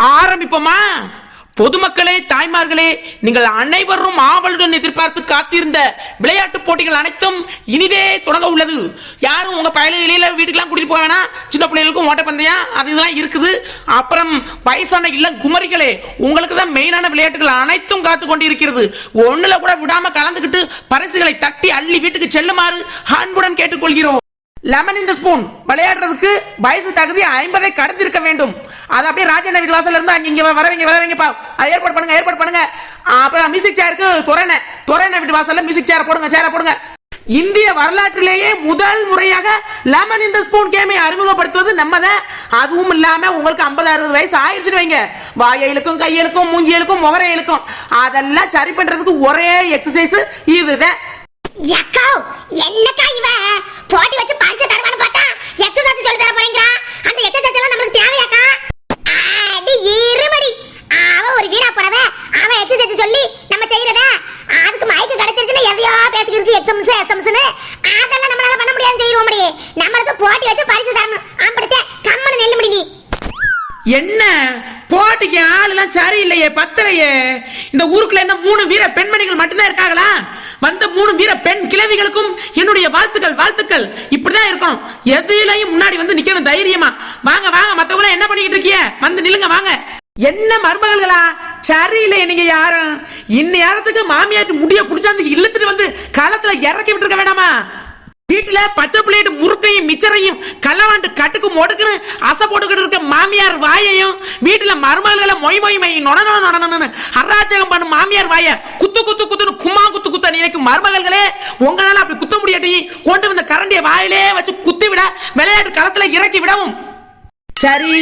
ஆரம்பிப்போமா? பொதுமக்களே, தாய்மார்களே, நீங்கள் அனைவரும் ஆவலுடன் எதிர்பார்த்து காத்திருந்த விளையாட்டு போட்டிகள் அனைத்தும் இனிதே தொடங்க உள்ளது. யாரும் உங்க பயணிகளில வீட்டுக்கெல்லாம் கூட்டிட்டு போக வேணாம். சின்ன பிள்ளைகளுக்கும் ஓட்டப்பந்தயம் அதெல்லாம் இருக்குது. அப்புறம் வயசான இல்ல குமரிகளே, உங்களுக்கு தான் மெயினான விளையாட்டுகள் அனைத்தும் காத்து கொண்டு இருக்கிறது. ஒண்ணுல கூட விடாம கலந்துக்கிட்டு பரிசுகளை தட்டி அள்ளி வீட்டுக்கு செல்லுமாறு அன்புடன் கேட்டுக்கொள்கிறோம். லெமன் இன் தி ஸ்பூன் விளையாடுறதுக்கு வயசு தகுதி 50 கடந்திருக்க வேண்டும். அது அப்படியே ராஜண்ண வீட்டு வாசல்ல இருந்து இங்க வரவங்க ஏற்பாடு பண்ணுங்க. அப்புறம் மியூசிக் சேருக்கு துறைன வீட்டு வாசல்ல மியூசிக் சேர போடுங்க. இந்திய வரலாற்றிலேயே முதல் முறையாக லெமன் இன் தி ஸ்பூன் கேமை அறிமுகப்படுத்துவது நம்மதான். அதுவும் இல்லாம உங்களுக்கு 50-60 வயசு ஆயிடுச்சுன்னு வைங்க, வாயலுக்கும் கையலுக்கும் மூஞ்சியலுக்கும் முகரையலுக்கும் அதெல்லாம் சரி பண்றதுக்கு ஒரே எக்ஸசைஸ் இதுதான். என்னக்கா இவ போட்டி வச்சு பரிசு தருவான்னு பார்த்தா எக்ஸசைஸ் சொல்லி தர போறீங்க. அந்த எக்ஸசைஸ் எல்லாம் நமக்கு தேவையாக்கா? அடி இருமடி, அவ ஒரு வீணா போறவ. அவ எக்ஸசைஸ் சொல்லி நம்ம செய்யறத அதுக்கு மைக்கு கிடைச்சிருச்சுன்னா எதையோ பேசிக்கிறதுக்கு எக்ஸம்ஸ்னு அதெல்லாம் நம்மளால பண்ண முடியாது. செய்வோம் முடியே. நம்மளுக்கு போட்டி வச்சு பரிசு தரணும். ஆம்படுத்தே கம்மனு நெல்லு முடி. நீ என்ன போட்டிக்கு ஆளுலாம் சரியில்லையே, பத்தலையே. இந்த ஊருக்குள்ள என்ன 3 வீர பெண்மணிகள் மட்டும்தான் இருக்காங்களா? வந்த 3 வீர பெண் கிழவிகளுக்கும் என்னுடைய வாழ்த்துக்கள். இப்படிதான் இருக்கணும். எதிலையும் முன்னாடி வந்து நிக்கணும் தைரியமா. வாங்க மத்தவங்க என்ன பண்ணிக்கிட்டு இருக்கீங்க? வந்து நில்லுங்க வாங்க. என்ன மருமகள்களா சரியில்லை நீங்க யாரும்? இந்நேரத்துக்கு மாமியார் முடிய புடிச்சாந்து இழுத்துட்டு வந்து களத்துல இறக்கி விட்டு இருக்க வேண்டாமா? வீட்டுல பச்சை பிள்ளைட்டு முறுக்கையும் மிச்சரையும் கல்லவாண்டு கட்டுக்கும் ஒடுக்குன்னு அசை போட்டுக்கிட்டு இருக்க மாமியார் வாயையும், வீட்டுல மருமகளை மொய் நொடனு அராஜகம் பண்ண மாமியார் வாய குத்துன்னு கும்மா குத்து நினைக்கும் மருமகள்களே, உங்களால அப்படி குத்த முடியாட்டி கொண்டு வந்த கரண்டிய வாயிலே வச்சு குத்தி விட விளையாட்டு களத்துல இறக்கி விடவும். சரி,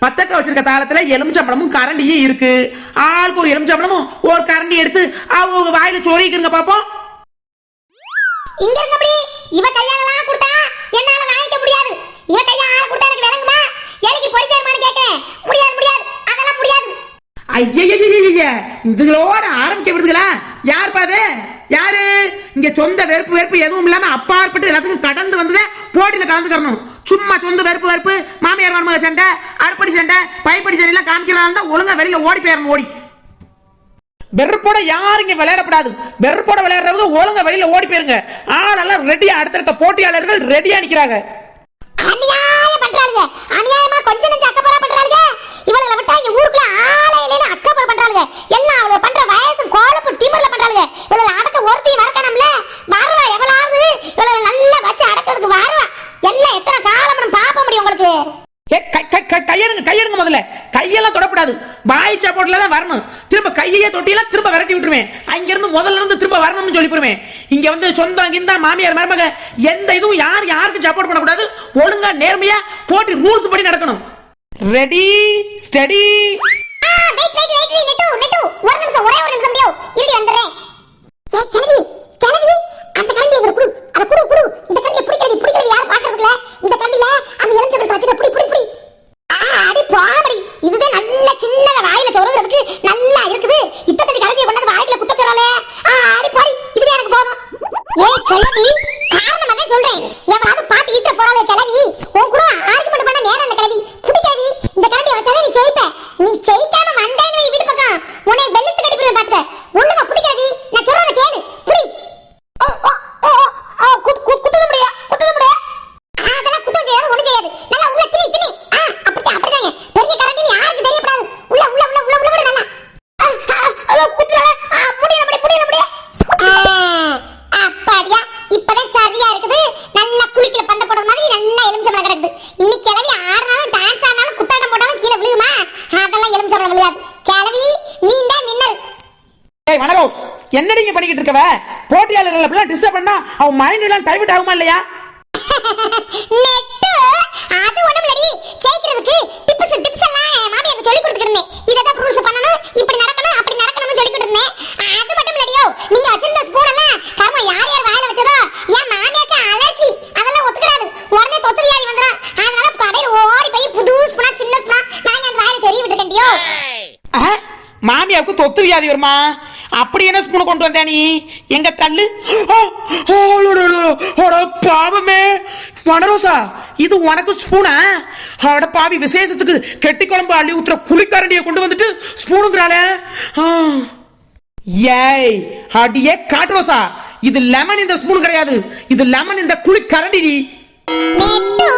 பத்தக்க வச்சிருக்க தாளத்துல எலுமிச்சம்பழமும் கரண்டியும் இருக்கு. ஆளுக்கு ஒரு எலுமிச்சம்பழமும் ஒரு கரண்டி எடுத்து அவங்க வாயில சோறிக்குங்க பாப்போம். இங்க இருந்தபடி இவ கையாலலாம் கொடுத்தா என்னால வாங்கிக்க முடியாது. இவ கையால கொடுத்தா எனக்கு விளங்குமா? எலிக்கு பொரிச்சேர்மான்னு கேக்குறேன். முடியாது, அதெல்லாம் முடியாது. ஐயய்யய்யய்ய, இதுகளோட ஆரம்பிக்க விடுதுங்களா? யார் பாது? யாரு இங்க சொந்த வெறுப்பு எதுவும் இல்லாம அப்பாற்பட்டு எல்லாத்துக்கும் கடந்து வந்ததே போட்டியில கலந்துக்கணும். சும்மா சொந்த வெறுப்பு மாமியார் மருமக சண்டை, அடுப்படி சண்டை, பைப்படி சண்டை எல்லாம் காமிக்கலாம் தான் ஒழுங்கா வெளியில ஓடி போயிடணும். ஓடி வெறுப்போட யாரும் இங்க விளையாடப்படாது. வெறுப்போட விளையாடுறது ஒழுங்கா வெளியில ஓடி போயிருங்க. ஆனாலும் ரெடியா அடுத்தடுத்த போட்டியாளர்கள் ரெடியா நிக்கிறாங்க. அநியாயம் பண்றாங்க. அநியாயமா கொஞ்சம் நெஞ்ச அக்கபரா பண்றாங்க. இவளை விட்டா இங்க ஊருக்குள்ள ஆளே இல்லைன்னு அக்கபரா பண்றாங்க. எல்லாம் அவளை பண்ற வயசு கோலப்பு திமிர்ல பண்றாங்க. இவளை அடக்க ஒருத்தி மறக்கணும்ல. வரவா எவளாவது இவளை நல்லா வச்சு அடக்கிறதுக்கு வரவா. எல்லாம் எத்தனை காலம் நம்ம பாப்ப முடியும் உங்களுக்கு? கையெடுங்க முதல்ல. கையெல்லாம் தொடப்படாது. பாய் சாப்பாட்டுல தான் வரணும். திரும்ப கையே தொட்டியெல்லாம் திரும்ப விரட்டி விட்டுருவேன். அங்க இருந்து முதல்ல இருந்து திரும்ப வரணும்னு சொல்லி போடுவேன். இங்க வந்து சொந்தம் கிந்தா மாமியார் மருமக எந்த இதுவும் யாருக்கும் சப்போர்ட் பண்ணக்கூடாது. ஒழுங்கா நேர்மையா போட்டி ரூல்ஸ் படி நடக்கணும். Ready study. நெட்டு ஒரு நிமிஷம் ஒரே ஒரு நிமிஷம் டியோ இடி வந்துறேன். கிளவி அந்த கண்டி எங்க குடு. அத குடு. இந்த கண்டி பிடிக்கல யார் பாக்குறதுல? இந்த கண்டில அந்த எலுமிச்சம்பழத்தை வச்சிட்டு பிடி. அடி பாடி, இதுதான் நல்ல சின்ன வாயில சொருகிறதுக்கு நல்லா இருக்குது. இத்தனை கண்டியை கொண்டாந்து வாயில குத்த சொறாலே. அடி பாடி, இதுவே எனக்கு போதும். கிளவி காரணம் என்ன சொல்றேன்? எவனாவது பாட்டு ஈட்ட போறாளே கிளவி. உன் கூட ஆர்குமெண்ட் பண்ண நேரம் இல்ல கிளவி. புடி கிளவி, இந்த கண்டியை வச்சாலே நீ ஜெயிப்ப. நீ ஜெயிக்காம வந்தேன்னு வீட்டு பக்கம் உன்னை வெள்ளத்து கடிப்பிடுவேன் பாத்துக்க. ஒழுங்கா புடி கிளவி, நான் சொல்றத கேளு. புடி. குத்துது முடியா? அதெல்லாம் குத்த செய்யாது, ஒண்ணு செய்யாது. நல்லா உள்ள திணி. அப்படிதாங்க. பெரிய கரண்டி யாருக்கு தெரியப்படாது. உள்ள விடு நல்லா. குத்துறல முடியல. அப்படியா? இப்பதான் சரியா இருக்குது. நல்லா குளிக்கல பந்த போடுற மாதிரி நல்லா எலுமிச்சம்பழம் கிடக்குது. இன்னைக்கு கிளவி ஆடுனாலும் டான்ஸ் ஆனாலும் குத்தாட்டம் போட்டாலும் கீழே விழுகுமா? அதெல்லாம் எலுமிச்சம்பழம் விழுகாது. கிளவி நீ தான் மின்னல். ஏய் வனரோ, என்னடி இங்க பண்ணிக்கிட்டு இருக்கவ? போட்டியாளர்கள் எல்லாம் டிஸ்டர்ப் பண்ணா அவன் மைண்ட் எல்லாம் டைவர்ட் ஆகுமா இல்லையா? நெட்டு அது ஒண்ணுமில்லடி. ஜெயிக்கிறதுக்கு டிப்ஸ் எல்லாம் மாமியாருக்கு சொல்லி கொடுத்துக்கிட்டேன். இததான் ரூல்ஸ் பண்ணனும், இப்படி நடக்கணும், அப்படி நடக்கணும்னு சொல்லி கொடுத்தேன். அது மட்டும் இல்லடியோ, நீங்க வச்சிருந்த ஸ்பூன் எல்லாம் கர்ம யார் வாயில வச்சதோ என் மாமியாருக்கு அலர்ஜி. அதெல்லாம் ஒத்துக்கறாது. உடனே தொத்துவியாதி வந்துரும். அதனால கடையில ஓடி போய் புது ஸ்பூனா சின்ன ஸ்பூனா நான் அந்த வாயில சொல்லி விட்டுட்டேன்டியோ. மாமியாருக்கு தொத்து வியாதி வருமா? அப்படி என்ன ஸ்பூன் கொண்டு வந்தா நீ? எங்க தள்ளு. பாவமே, வனரோசா, இது உனக்கு ஸ்பூனா? அட பாவி, விசேஷத்துக்கு கெட்டி குழம்பு அள்ளி ஊத்துற குளிக்கரண்டியை கொண்டு வந்துட்டு ஸ்பூனுங்கிறாளே. ஏய் அடியே காட்டுரோசா, இது லெமன் இந்த ஸ்பூன் கிடையாது, இது லெமன் இந்த குளிக்கரண்டி. நெட்டு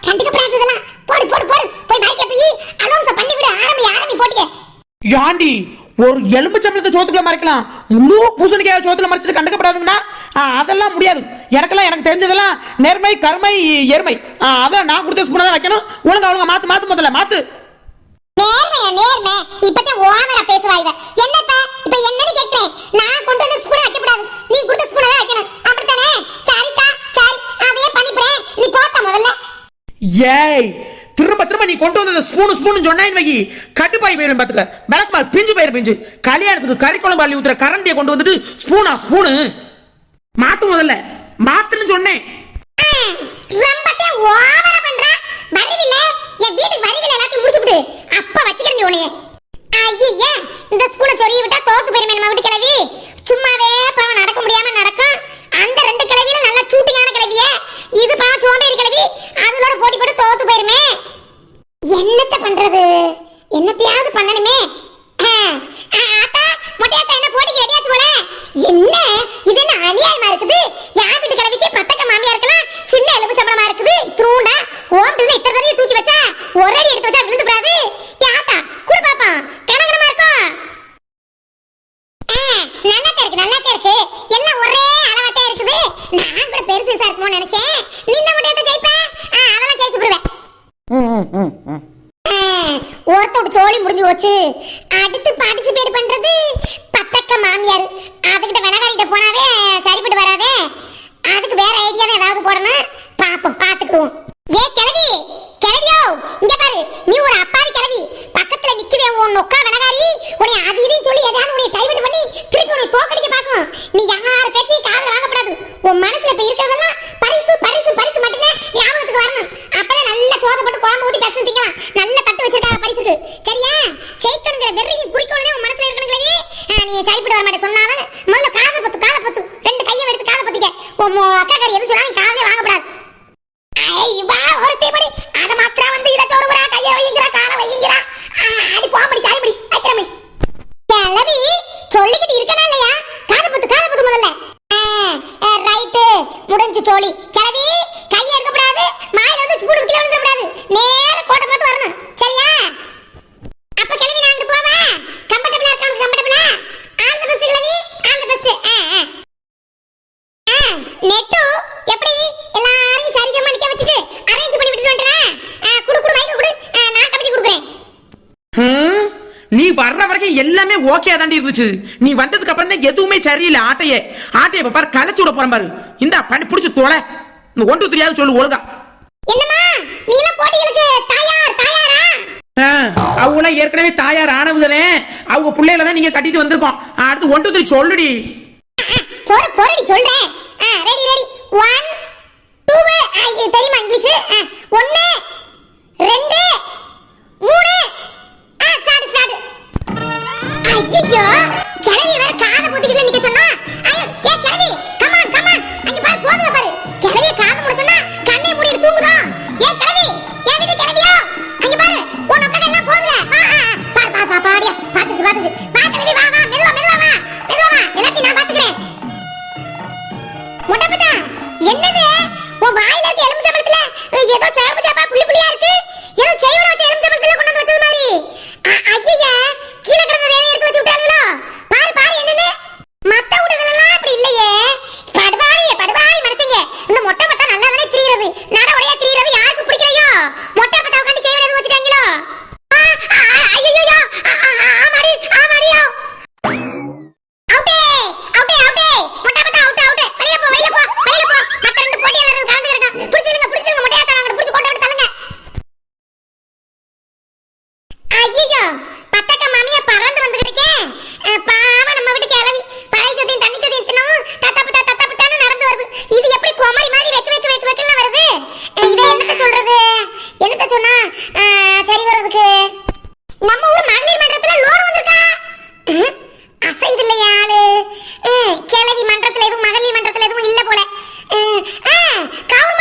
கண்டுக்கப்படாததெல்லாம் போடு போடு போடு, போய் மைக்ல போய் அனௌன்ஸ் பண்ணி விடு. ஆரம்பி போடுங்க. யாண்டி, ஒரு எலும்பு சம்பளத்தை சோத்துக்குள்ள மறைக்கலாம், முழு பூசணிக்காய சோத்துல மறைச்சது கண்டுக்கப்படாதுங்கன்னா அதெல்லாம் முடியாது. எனக்கு தெரிஞ்சதெல்லாம் நேர்மை கருமை எருமை. அதான் நான் கொடுத்த ஸ்பூனை தான் வைக்கணும். ஒழுங்கா மாத்து முதல்ல மாத்து. நேர்மை இப்பதான் ஓவரா பேசுவாங்க. என்னப்பா இப்ப என்னன்னு கேக்குறேன். நான் கொண்டு வந்த ஸ்பூனை வைக்க கூடாது, நீ கொடுத்த ஸ்பூனை தான் வைக்கணும். அப்படிதானே? சரிதா, சரி, அதையே பண்ணிப்பறேன். நீ போத்த முதல்ல. ஏய், திரும்ப நீ கொண்டு வந்த ஸ்பூன் சொன்னேன்னு வை, கட்டுப்பாய் போயிடும் பாத்துக்க. விளக்குமாறு பிஞ்சு பிஞ்சு. கல்யாணத்துக்கு கறி குழம்பு அள்ளி ஊத்துற கரண்டியை கொண்டு வந்துட்டு ஸ்பூனு மாத்து முதல்ல, மாத்துன்னு சொன்னேன். ரொம்பவே ஓவரா பண்ற. வரவில்லை, என் வீட்டுக்கு வரவில்லை, எல்லாத்தையும் முடிச்சுடு. அப்ப வச்சுக்கிறேன் நீ உன்னைய. ஐயா, இந்த ஸ்பூனை சொருகி விட்டா தோத்து போயிருமே நம்ம வீட்டு கிளவி. சும்மாவே பாவம் நடக்க முடியாம நடக்கும். அந்த ரெண்டு கிளவியில நல்ல சூட்டிங்கான கிளவியே, இது பாவம் சோம்பேறி கிளவி, அதோட போட்டி போட்டு தோத்து போயிருமே. என்னத்த பண்றது? என்னத்தையாவது பண்ணணுமே. ஆத்தா, மொட்டையாத்தா, என்ன போட்டிக்கு ரெடியாச்சு போல? என்ன இது, என்ன அநியாயமா இருக்குது? யார் வீட்டு கிளவிக்கு பத்தக்க மாமியா இருக்கலாம், சின்ன எலும்பு சம்பளமா இருக்குது. தூண்டா ஓம்பில் இத்தனை தடவை தூக்கி வச்சா ஒரு அடி எடுத்து வச்சா விழுந்து போறாது. யாத்தா குடு பாப்பா, கனகனமா இருக்கும். நல்லா இருக்கு, எல்லாம் ஒரே அளவாட்டே இருக்குது. நான் கூட பெருசா இருக்குமோன்னு நினைச்சேன். நின்ன மொட்டையாத்தா ஜெயிப்ப, அதெல்லாம் ஜெயிச்சு போடுவேன். ஒருத்தோட சோழி முடிஞ்சு போச்சு. அடுத்து பார்ட்டிசிபேட் பண்றது பத்தக்க மாமியார். அதுகிட்ட வெனகாரிட்ட போனாவே சரிப்பட்டு வராதே. அதுக்கு வேற ஐடியா ஏதாவது போடணும். பாப்போம், பாத்துக்குவோம். ஏ கிளவி, கிளவியோ இங்க பாரு, நீ ஒரு அப்பாவி கிளவி. பக்கத்துல நிக்குதே உன் நொக்கா வெனகாரி, உன்னை அது இதையும் சொல்லி ஏதாவது உன்னை டைவர்ட் பண்ணி திருப்பி உன்னை தோக்கடிக்க பார்க்கும். நீ யார் பேச்சையும் காதுல வாங்கப்படாது. உன் மனசுல இப்ப இருக்கிறதெல்லாம் பரிசு பரிசு பரிசு மட்டுமே ஞாபகத்துக்கு வரணும். அப்பதான் நல்ல சோதப்பட்டு குழம்பு ஊத்தி கசம் திங்கலாம். நல்ல தட்டு வச்சிருக்காங்க பரிசுக்கு. சரியா? ஜெயிக்கணுங்கிற வெறியும் குறிக்கோளே உன் மனசுல இருக்கணுங்களே. நீ சரிப்பட்டு வர மாட்டே சொன்னாலும் முதல்ல காதை பத்து ரெண்டு கையை எடுத்து காதை பத்திக்க. உன் அக்கா கறி எதுவும் சொன்னா நீ காதலே வாங்கப்படாது. ஐயா, ஒரு தீபடி அத மாத்திரா வந்து இத சொல்றா, கையை வைங்கறா, காலை வைங்கறா. அடி போம்படி சாய்படி ஐக்கிரமே. கிளவி சொல்லிக்கிட்டு இருக்கனா இல்லையா? காதை பத்து முதல்ல. ரைட், முடிஞ்சு சோலி. கிளவி கையை எடுக்கக்கூடாது, மாயில வந்து ஸ்பூன் கீழ விழுந்துடக்கூடாது. நேரா கோட்டை பார்த்து வரணும். சரியா? அப்ப கிளவி நான் அங்க போவேன். கம்ஃபர்ட்டபிளா இருக்கானு கம்ஃபர்ட்டபிளா? ஆல் தி பெஸ்ட் கிளவி, ஆல் தி பெஸ்ட். நெட்டு எப்படி எல்லாரையும் சரிசமா நிக்க வச்சிட்டு அரேஞ்ச் பண்ணி விட்டுட்டு வந்துறேன். குடு மைக்க குடு, நான் கட்டி கொடுக்கிறேன். நீ வர்ற வரைக்கும் எல்லாமே ஓகே தாண்டி இருந்துச்சு. நீ வந்ததுக்கு அப்புறம் தான் எதுவுமே சரியில்லை. ஆட்டைய பாரு, கலச்சு விட போறேன் பாரு. இந்த பண்ணி புடிச்சு தோலை. இந்த 1 2 3 சொல்லு ஒழுங்கா. என்னம்மா, நீ எல்லாம் போட்டிகளுக்கு தயாரா? அவங்க ஏற்கனவே தயார் ஆனவுதானே. அவங்க பிள்ளையில தான் நீங்க கட்டிட்டு வந்திருக்கோம். அடுத்து 1 2 3 சொல்லுடி. போறடி சொல்றேன். ரெடி 1 2 தெரியுமா இங்கிலீஷ்? 1 2 3 ஸ்டார்ட். ஐயோ, கிளவி வேற காதை பொத்திக்கிட்டு நிக்க சொன்னா. ஏ கிளவி, கமான் அங்க பாரு, போதுல பாரு. கிளவி காது மூட சொன்னா கண்ணை மூடிட்டு தூங்குதோ. ஏ கிளவி, ஏ வீட்டு கிளவியோ, அங்க பாரு, உன் ஒக்கட எல்லாம் போதுல. பாரு பாடியா, பாத்துச்சு. வா கிளவி, வா மெதுவா எல்லாத்தையும் நான் பாத்துக்கிறேன். முட்டப்பட்டா, என்னது உன் வாயில இருக்க எலும்பு சம்பளத்துல ஏதோ சேப்பு சேப்பா புளியா இருக்கு. ஏதோ செய்வன வச்ச எலும்பு சம்பளத்துல கொண்டு வந்து வச்சது மாதிரி. ஐயா, கீழ கிடந்த வேலைய எடுத்து வச்சு விட்டாங்களோ. பாரு என்னன்னு. மத்த விடுதெல்லாம் அப்படி இல்லையே. படுவாரி மனசங்க. இந்த மொட்டை பட்டா நல்லா தானே திரியிறது, நட உடையா திரியிறது யாருக்கு பிடிக்கலையோ. மொட்டை பட்டா உட்காந்து செய்வன எதுவும் வச்சுட்டாங்களோ. ஐயோ, ஆமாடியோ. அவுட்டே. மொட்டை பட்டா அவுட். வெளிய போ. மத்த ரெண்டு போட்டியாளர்கள் கலந்துக்கிட்டாங்க. பிடிச்சிருங்க மொட்டையாத்தா, வாங்க பிடிச்சு கொண்டு வந்து தள்ளுங்க. ஐயோ, பத்தக்க மாமியா பறந்து வந்துகிட்டு இருக்கேன். பாவம் நம்ம வீட்டு கிளவி பழைய சொத்தையும் தண்ணி சொத்தையும் தினமும் தத்தாப்புத்தான்னு நடந்து வருது. இது எப்படி குமரி மாதிரி வெக்கலாம் வருது? இதை என்னத்த சொன்னா சரி வர்றதுக்கு? நம்ம ஊர் மகளிர் மன்றத்துல லோன் வந்திருக்கா. அசைது இல்லையா ஆளு? கிளவி மன்றத்துல எதுவும் மகளிர் மன்றத்துல எதுவும் இல்ல போல. கவுன்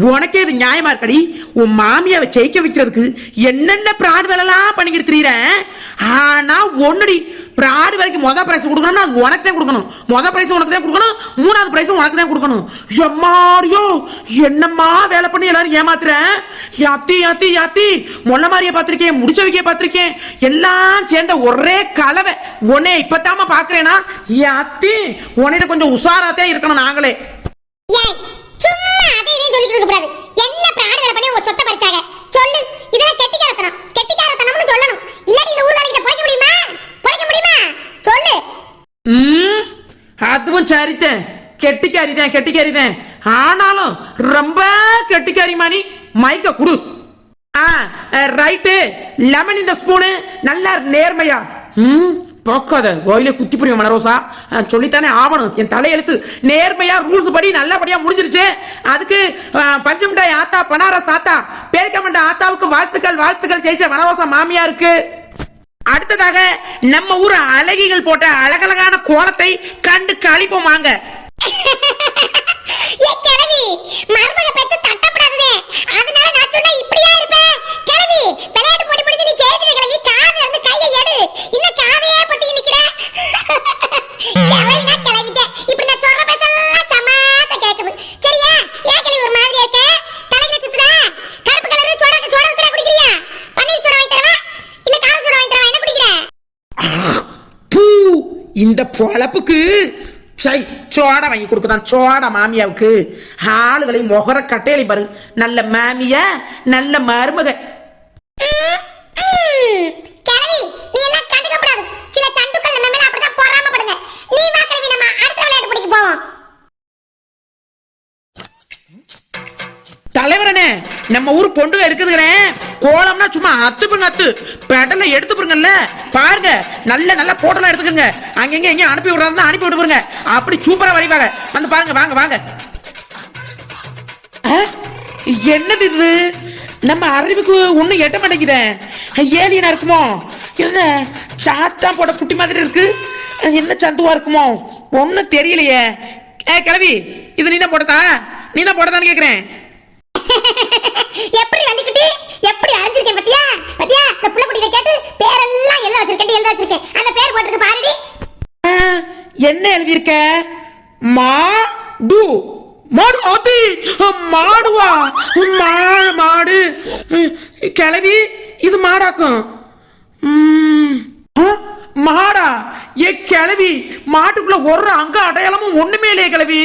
உனக்கே இது நியாயமா இருக்கடி? உன் மாமியாவை ஜெயிக்க வைக்கிறதுக்கு என்னென்ன பிராடு வேலைலாம் பண்ணிக்கிட்டு திரியறேன். ஆனா ஒண்ணுடி, பிராடு வேலைக்கு மொதல் பிரைஸ் கொடுக்கணும்னா அது உனக்கு தான் கொடுக்கணும். மொதல் பிரைஸ் உனக்கு தான் கொடுக்கணும், மூணாவது பிரைஸ் உனக்கு தான் கொடுக்கணும். எம்மாடியோ, என்னம்மா வேலை பண்ணி எல்லாரும் ஏமாத்துறேன். யாத்தி யாத்தி யாத்தி, மொல்ல மாதிரியே பார்த்திருக்கேன், முடிச்சவைக்கே பார்த்திருக்கேன், எல்லாம் சேர்ந்த ஒரே கலவை. உன்னை இப்பத்தாம பாக்குறேன்னா யாத்தி, உன்னிட்ட கொஞ்சம் உஷாராத்தே இருக்கணும் நாங்களே. சும்மா அதை இதையும் சொல்லிட்டு இருக்க கூடாது. என்ன பிராடு வேலை பண்ணி உங்க சொத்தை பறிச்சாங்க சொல்லு. இதெல்லாம் கெட்டிக்காரத்தனம், கெட்டிக்காரத்தனம்னு சொல்லணும். இல்லாட்டி இந்த ஊர்ல பொழைக்க முடியுமா? பொழைக்க முடியுமா சொல்லு. அதுவும் சரித்தேன், கெட்டிக்காரிதான் கெட்டிக்காரிதான். ஆனாலும் ரொம்ப கெட்டிக்காரிமா நீ. மைக்க குடு. ரைட்டு, லெமன் இந்த ஸ்பூனு, நல்லா நேர்மையா. போக்காத கோயில குத்தி புரியும் மனரோசா, சொல்லித்தானே ஆவணும். என் தலையெழுத்து நேர்மையா ரூல்ஸ் படி நல்லபடியா முடிஞ்சிருச்சு. அதுக்கு பஞ்சமிட்டாய் ஆத்தா, பனாரஸ் ஆத்தா, பேரிக்கமண்ட ஆத்தாவுக்கு வாழ்த்துக்கள் வாழ்த்துக்கள். ஜெயிச்ச மனரோசா மாமியாருக்கு. அடுத்ததாக நம்ம ஊர் அழகிகள் போட்ட அழகழகான கோலத்தை கண்டு கழிப்போம் வாங்க. மருமக பேச்ச தட்டப்படாதே, அதனால நான் சொன்னா இப்படியா இருப்பேன். கிளவி விளையாட்டு போட்டி பிடிச்சு நீ ஜெயிச்சிட்ட கிளவி, காதுல இருந்து கையை எடு. இன்னும் காதையே பத்தி நிக்கிற. கிளவினா கிளவிட்டே, இப்படி நான் சொல்ற பேச்செல்லாம் சமாத்த கேக்குது. சரியா? ஏன் கிளவி ஒரு மாதிரி இருக்க? தலையில சுத்துதா? கருப்பு கலர் சோடா ஊத்துறா குடிக்கிறியா? பன்னீர் சோடா வாங்கி தரவா இல்ல கார சோடா வாங்கி தரவா? என்ன குடிக்கிற? பூ, இந்த பொழப்புக்கு சோடா வாங்கி கொடுக்குதான். சோடா மாமியாவுக்கு ஆளுகளை முகர கட்டையில பாரு. நல்ல மாமிய, நல்ல மருமக. கிளவி நீ எல்லாம் கண்டுக்கப்படாது. சில சந்துக்கள் நம்ம மேல அப்படிதான் பொறாமப்படுங்க. நீ வா கிளவி, நம்ம அடுத்த விளையாட்டு பிடிக்க போவோம். தலைவரனே, நம்ம ஊர் பொண்டுக இருக்குதுங்களே, கோலம்னா சும்மா அத்துப்புங்க அத்து பெடலை எடுத்து போருங்கல்ல. பாருங்க, நல்ல நல்ல போட்டோலாம் எடுத்துக்கங்க. அங்கங்க எங்க அனுப்பி விடுறதா அனுப்பி விட்டு போருங்க. அப்படி சூப்பரா வரைவாங்க. வந்து பாருங்க, வாங்க வாங்க. என்னது இது? நம்ம அறிவுக்கு ஒண்ணும் எட்ட மாட்டேங்குதேன். ஏலியனா இருக்குமோ? என்ன சாத்தா போட குட்டி மாதிரி இருக்கு? என்ன சந்துவா இருக்குமோ? ஒன்னும் தெரியலையே. கிளவி, இது நீ தான் போட்டதா? நீ தான் போட்டதான்னு கேக்குறேன். எப்படி வண்டிக்கிட்டு எப்படி அரைஞ்சிருக்கேன் பாத்தியா? பாத்தியா? இந்த புள்ள குட்டியை கேட்டு பேரெல்லாம் எழுத வச்சிருக்கேன். அந்த பேர் போட்டுருக்கு பாருடி. என்ன எழுதி இருக்க? மாடு. மாடு ஆத்தி, மாடுவா? மாடு கிளவி, இது மாடாக்கும். மாடா? ஏ கிளவி, மாட்டுக்குள்ள ஒரு அங்க அடையாளமும் ஒண்ணுமே இல்லையே கிளவி.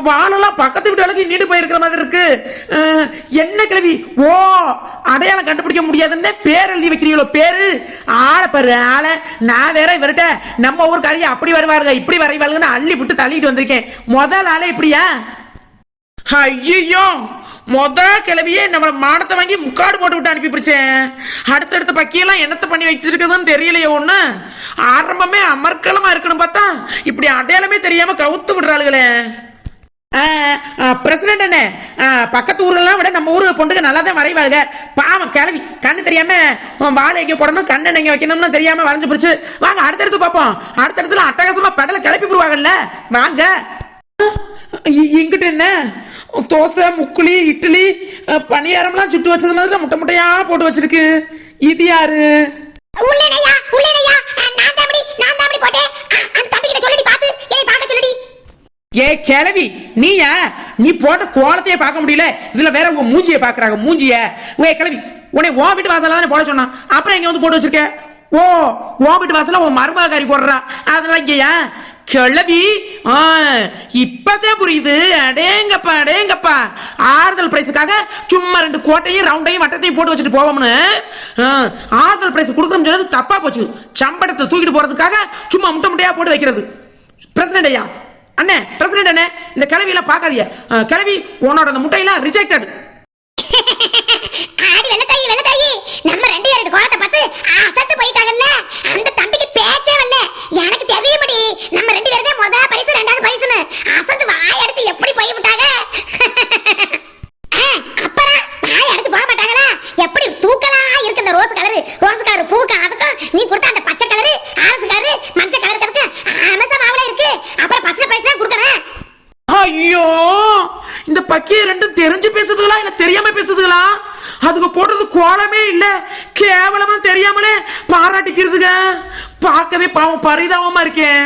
வாழெல்லாம் பக்கத்து வீட்டு அளவுக்கு நீண்டு போயிருக்கிற மாதிரி இருக்கு. என்ன கிளவி? ஓ, அடையாளம் கண்டுபிடிக்க முடியாதுன்னு பேர் எழுதி வைக்கிறீங்களோ? பேரு ஆளை பாரு, ஆளை. நான் வேற இவர்கிட்ட நம்ம ஊருக்காரியை அப்படி வருவாருங்க இப்படி வரைவாருங்கன்னு அள்ளி விட்டு தள்ளிட்டு வந்திருக்கேன். முதல் ஆளே இப்படியா? ஐயோ, மொத கிளவியே நம்ம மாடத்தை வாங்கி முக்காடு போட்டு விட்டு அனுப்பி பிடிச்சேன். அடுத்தடுத்த பக்கியெல்லாம் என்னத்தை பண்ணி வச்சிருக்குதுன்னு தெரியலையே. ஒண்ணு ஆரம்பமே அமர்க்கலமா இருக்கணும் பார்த்தா இப்படி அடையாளமே தெரியாம கவுத்து விடுறாளுகளே. பிரசிடண்ட் என்ன, பக்கத்து ஊர்லாம் விட நம்ம ஊரு பொண்ணுங்க நல்லா தான் வரைவாங்க. பாவம் கிளவி, கண்ணு தெரியாம வாழை எங்க போடணும், கண்ணு எங்க வைக்கணும்னு தெரியாம வரைஞ்சு பிடிச்சு. வாங்க அடுத்தடுத்து பார்ப்போம். அடுத்தடுத்துல அட்டகாசமா பெடலை கிளப்பி போடுவாங்கல்ல. வாங்க. இங்கிட்ட என்ன தோசை, முக்குளி, இட்லி, பணியாரம்லாம் சுட்டு வச்சது மாதிரி முட்டை முட்டையா போட்டு வச்சிருக்கு. இது யாரு? ஏ கிளவி, நீயா? நீ போட்ட கோலத்தையே பார்க்க முடியல, இதுல வேற உங்க மூஞ்சிய பாக்குறாங்க. மூஞ்சிய ஓ கிளவி, உன்னை ஓ வீட்டு வாசல தானே போட சொன்னா, அப்புறம் எங்க வந்து போட்டு வச்சிருக்க? ஓ, ஓ வீட்டு வாசல உன் மருமகாரி போடுறா, அதெல்லாம் இங்கயா கிளவி? இப்பதான் புரியுது. அடேங்கப்பா அடேங்கப்பா, ஆறுதல் பிரைஸுக்காக சும்மா 2 கோட்டையும் ரவுண்டையும் வட்டத்தையும் போட்டு வச்சுட்டு போவோம்னு ஆறுதல் பிரைஸ் கொடுக்கணும்னு சொன்னது தப்பா போச்சு. சம்பளத்தை தூக்கிட்டு போறதுக்காக சும்மா முட்டை முட்டையா போட்டு வைக்கிறது. பிரசிடண்ட் ஐயா, அண்ணே பிரசிடண்ட் அண்ணே, இந்த கிளவி எல்லாம் பாக்காதீங்க. கிளவி, உன்னோட அந்த முட்டையெல்லாம் ரிஜெக்டட். ஆடி வெள்ளத்தாயி வெள்ளத்தாயி, நம்ம 2 பேரோட கோலத்தை பார்த்து அசத்து போயிட்டாங்கல்ல. அந்த தம்பிக்கு பேச்சே வரல. எனக்கு தெரியுமடி, நம்ம 2 பேருமே முதல் பரிசு 2வது பரிசுன்னு அசத்து வாய் அடிச்சு எப்படி போய் விட்டாங்க. அப்புறம் வாய் அடிச்சு போக மாட்டாங்களா? எப்படி தூக்கலா இருக்கு இந்த ரோஸ் கலர் பூவுக்கு, அதுக்கும் நீ கொடுத்த அந்த பச்சை கலரு, ஆரஞ்சு கலரு, மஞ்சள் கலருக்கு அமசமாவல இருக்கு. அப்புறம் பச்சை பரிசு தான் கொடுக்கணும். ஐயோ, இந்த பக்கிய ரெண்டும் தெரிஞ்சு பேசுறதுல பாத்தீங்களா? அதுக்கு போடுறது கோலமே இல்ல, கேவலமா தெரியாமலே பாராட்டிக்கிறதுங்க. பார்க்கவே பாவம் பரிதாபமா இருக்கேன்.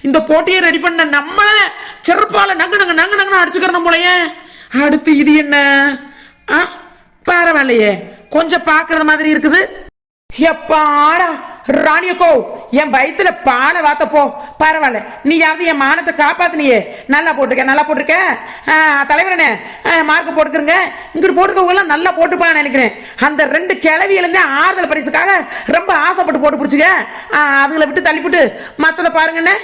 இந்த போட்டியை ரெடி பண்ண நம்மள செருப்பால நங்கு நங்கு நங்கு நங்கு அடிச்சுக்கிறோம் போலயே. அடுத்து இது என்ன? பரவாயில்லையே, கொஞ்சம் பாக்குறது மாதிரி இருக்குது. எப்பாடா ராணியக்கோ, என் வயிற்றுல பாலை வாத்தப்போ பரவாயில்ல, நீயாவது என் மானத்தை காப்பாத்தினியே. நல்லா போட்டிருக்க தலைவரனே, மார்க் போட்டுக்கிறங்க. இங்கிட்டு போட்டுக்கவங்க எல்லாம் நல்லா போட்டுப்பான்னு நினைக்கிறேன். அந்த 2 கிளவியிலிருந்தே ஆறுதல் பரிசுக்காக ரொம்ப ஆசைப்பட்டு போட்டு பிடிச்சிக்க. அதுகளை விட்டு தள்ளிவிட்டு மத்தத பாருங்கண்ணே.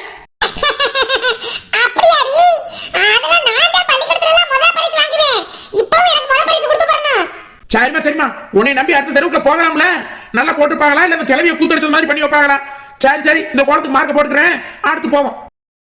சரிம்மா, உன்னை நம்பி அடுத்த தெருவுக்குள்ள போகலாம்ல. நல்லா போட்டுப்பாங்களா இல்ல கிளவிய கூத்தடிச்சது மாதிரி பண்ணி வைப்பாங்களா? சரி, இந்த கோலத்துக்கு மார்க்க போட்டுக்கிறேன், அடுத்து போவோம்.